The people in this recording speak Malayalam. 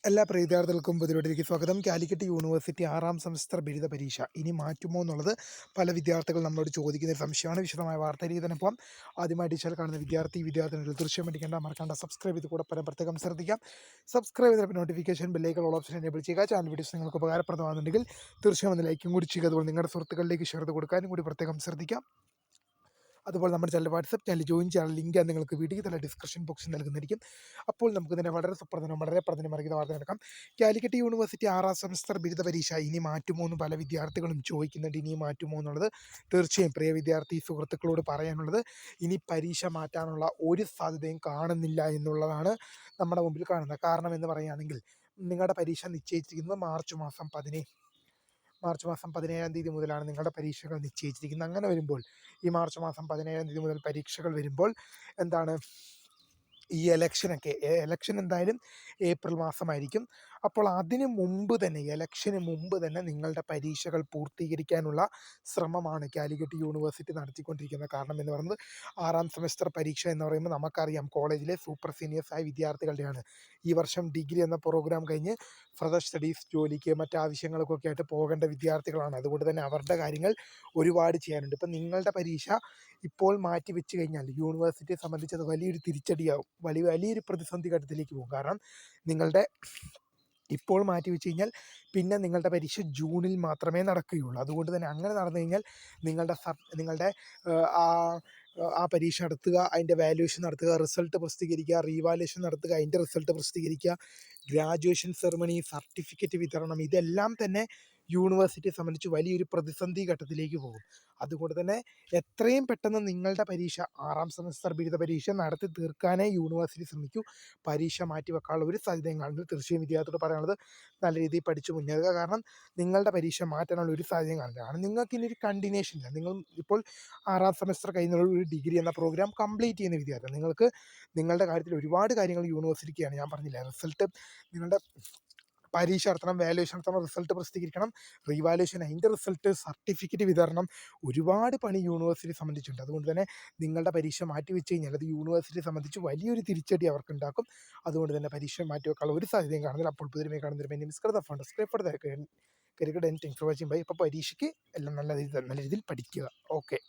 എല്ലാ പ്രിയ വിദ്യാർത്ഥികൾക്കും പുതിയതിലേക്ക് സ്വാഗതം. കാലിക്കറ്റ് യൂണിവേഴ്സിറ്റി 6ാം സെമസ്റ്റർ ബിരുദ പരീക്ഷ ഇനി മാറ്റുമോ എന്നുള്ളത് പല വിദ്യാർത്ഥികൾ നമ്മളോട് ചോദിക്കുന്ന ഒരു സംശയമാണ്. വിശദമായ വാർത്തയിലേക്ക് തന്നെ പോകാം. ആദ്യമായി ടീച്ചർ കാണുന്ന വിദ്യാർത്ഥിനികൾ തീർച്ചയായും പഠിക്കേണ്ട മറക്കേണ്ട സബ്സ്ക്രൈബ് ചെയ്ത് കൂടെ പ്രത്യേകം ശ്രദ്ധിക്കാം. സബ്സ്ക്രൈബ് ചെയ്ത notification bell icon all option enable ചെയ്യുക. ചാനൽ വീഡിയോസ് നിങ്ങൾക്ക് ഉപകാരപ്രദമാകുന്നുണ്ടെങ്കിൽ തീർച്ചയായും ഒന്ന് ലൈക്കും കൂടി ചെയ്യുക. അതുപോലെ നിങ്ങളുടെ സുഹൃത്തുക്കളിലേക്ക് ഷെയർ ചെയ്ത് കൊടുക്കാനും കൂടി പ്രത്യേകം ശ്രദ്ധിക്കാം. അതുപോലെ നമ്മുടെ ചാനൽ വാട്സപ്പ് ചാനൽ ജോയിൻ ചെയ്യാൻ ലിങ്ക് നിങ്ങൾക്ക് വീഡിയോ തന്നെ ഡിസ്ക്രിപ്ഷൻ ബോക്സിൽ നൽകുന്നതായിരിക്കും. അപ്പോൾ നമുക്ക് തന്നെ വളരെ പ്രധാനമറിയുന്ന വാർത്ത നടക്കാം. കാലിക്കറ്റ് യൂണിവേഴ്സിറ്റി 6ാം സെമസ്റ്റർ ബിരുദ പരീക്ഷ ഇനി മാറ്റുമോ എന്ന് പല വിദ്യാർത്ഥികളും ചോദിക്കുന്നുണ്ട്. ഇനി മാറ്റുമോ എന്നുള്ളത് തീർച്ചയായും പ്രിയ വിദ്യാർത്ഥി സുഹൃത്തുക്കളോട് പറയാനുള്ളത്, ഇനി പരീക്ഷ മാറ്റാനുള്ള ഒരു സാധ്യതയും കാണുന്നില്ല എന്നുള്ളതാണ് നമ്മുടെ മുമ്പിൽ കാണുന്നത്. കാരണം എന്ന് പറയുകയാണെങ്കിൽ നിങ്ങളുടെ പരീക്ഷ നിശ്ചയിച്ചിരിക്കുന്നത് മാർച്ച് മാസം 17-ാം തീയതി മുതലാണ് നിങ്ങളുടെ പരീക്ഷകൾ നിശ്ചയിച്ചിരിക്കുന്നത്. അങ്ങനെ വരുമ്പോൾ ഈ മാർച്ച് മാസം 17-ാം തീയതി മുതൽ പരീക്ഷകൾ വരുമ്പോൾ എന്താണ്, ഈ ഇലക്ഷൻ എന്തായാലും ഏപ്രിൽ മാസമായിരിക്കും. അപ്പോൾ ഇലക്ഷന് മുമ്പ് തന്നെ നിങ്ങളുടെ പരീക്ഷകൾ പൂർത്തീകരിക്കാനുള്ള ശ്രമമാണ് കാലിക്കറ്റ് യൂണിവേഴ്സിറ്റി നടത്തിക്കൊണ്ടിരിക്കുന്നത്. കാരണം എന്ന് പറയുന്നത് 6ാം സെമസ്റ്റർ പരീക്ഷ എന്ന് പറയുമ്പോൾ നമുക്കറിയാം കോളേജിലെ സൂപ്പർ സീനിയേഴ്സ് ആയ വിദ്യാർത്ഥികളുടെയാണ്. ഈ വർഷം ഡിഗ്രി എന്ന പ്രോഗ്രാം കഴിഞ്ഞ് ഫർദർ സ്റ്റഡീസ്, ജോലിക്ക് മറ്റാവശ്യങ്ങൾക്കൊക്കെ ആയിട്ട് പോകേണ്ട വിദ്യാർത്ഥികളാണ്. അതുകൊണ്ട് തന്നെ അവരുടെ കാര്യങ്ങൾ ഒരുപാട് ചെയ്യാനുണ്ട്. ഇപ്പം നിങ്ങളുടെ പരീക്ഷ ഇപ്പോൾ മാറ്റി വെച്ച് കഴിഞ്ഞാൽ യൂണിവേഴ്സിറ്റിയെ സംബന്ധിച്ച് അത് വലിയൊരു തിരിച്ചടിയാവും, വലിയൊരു പ്രതിസന്ധി ഘട്ടത്തിലേക്ക് പോകും. കാരണം നിങ്ങളുടെ ഇപ്പോൾ മാറ്റി വെച്ച് കഴിഞ്ഞാൽ പിന്നെ നിങ്ങളുടെ പരീക്ഷ ജൂണിൽ മാത്രമേ നടക്കുകയുള്ളൂ. അതുകൊണ്ട് തന്നെ അങ്ങനെ നടന്നു കഴിഞ്ഞാൽ നിങ്ങളുടെ ആ പരീക്ഷ നടത്തുക, അതിൻ്റെ വാല്യുവേഷൻ നടത്തുക, റിസൾട്ട് പ്രസിദ്ധീകരിക്കുക, റീവാലുവേഷൻ നടത്തുക, അതിൻ്റെ റിസൾട്ട് പ്രസിദ്ധീകരിക്കുക, ഗ്രാജുവേഷൻ സെറമണി, സർട്ടിഫിക്കറ്റ് വിതരണം, ഇതെല്ലാം തന്നെ യൂണിവേഴ്സിറ്റിയെ സംബന്ധിച്ച് വലിയൊരു പ്രതിസന്ധി ഘട്ടത്തിലേക്ക് പോകും. അതുകൊണ്ട് തന്നെ എത്രയും പെട്ടെന്ന് നിങ്ങളുടെ പരീക്ഷ 6ാം സെമസ്റ്റർ ബിരുദ പരീക്ഷ നടത്തി തീർക്കാനേ യൂണിവേഴ്സിറ്റി ശ്രമിക്കൂ. പരീക്ഷ മാറ്റിവെക്കാനുള്ള ഒരു സാധ്യതയും കാണുന്നത്. തീർച്ചയായും വിദ്യാർത്ഥിയോട് പറയാനുള്ളത്, നല്ല രീതിയിൽ പഠിച്ചു മുന്നേറുക. കാരണം നിങ്ങളുടെ പരീക്ഷ മാറ്റാനുള്ള ഒരു സാധ്യതയും കാണുന്നത്. കാരണം നിങ്ങൾക്ക് ഇനി ഒരു കണ്ടിന്യൂഷൻ ഇല്ല. നിങ്ങൾ ഇപ്പോൾ 6ാം സെമസ്റ്റർ കഴിഞ്ഞുള്ള ഒരു ഡിഗ്രി എന്ന പ്രോഗ്രാം കംപ്ലീറ്റ് ചെയ്യുന്ന വിദ്യാർത്ഥി, നിങ്ങൾക്ക് നിങ്ങളുടെ കാര്യത്തിൽ ഒരുപാട് കാര്യങ്ങൾ യൂണിവേഴ്സിറ്റിക്കാണ്. ഞാൻ പറഞ്ഞില്ല, റിസൾട്ട്, നിങ്ങളുടെ പരീക്ഷ നടത്തണം, വാല്യുവേഷൻ നടത്തണം, റിസൾട്ട് പ്രസിദ്ധീകരിക്കണം, റീവാലുവേഷൻ, അതിൻ്റെ റിസൾട്ട്, സർട്ടിഫിക്കറ്റ് വിതരണം, ഒരുപാട് പണി യൂണിവേഴ്സിറ്റിയെ സംബന്ധിച്ചുണ്ട്. അതുകൊണ്ട് തന്നെ നിങ്ങളുടെ പരീക്ഷ മാറ്റി വെച്ച് കഴിഞ്ഞാൽ അത് യൂണിവേഴ്സിറ്റിയെ സംബന്ധിച്ച് വലിയൊരു തിരിച്ചടി അവർക്ക് ഉണ്ടാക്കും. അതുകൊണ്ട് തന്നെ പരീക്ഷ മാറ്റി വെക്കാനുള്ള ഒരു സാധ്യതയും കാണുന്നില്ല. അപ്പോൾ പുതിയ കാണുന്നതിന് മിസ്കൃത ഫണ്ട് സ്ക്രൈപ്പ് കരിക്കട്ടെ. Thanks for watching bye. ഇപ്പോൾ പരീക്ഷയ്ക്ക് എല്ലാം നല്ല രീതിയിൽ പഠിക്കുക. ഓക്കെ.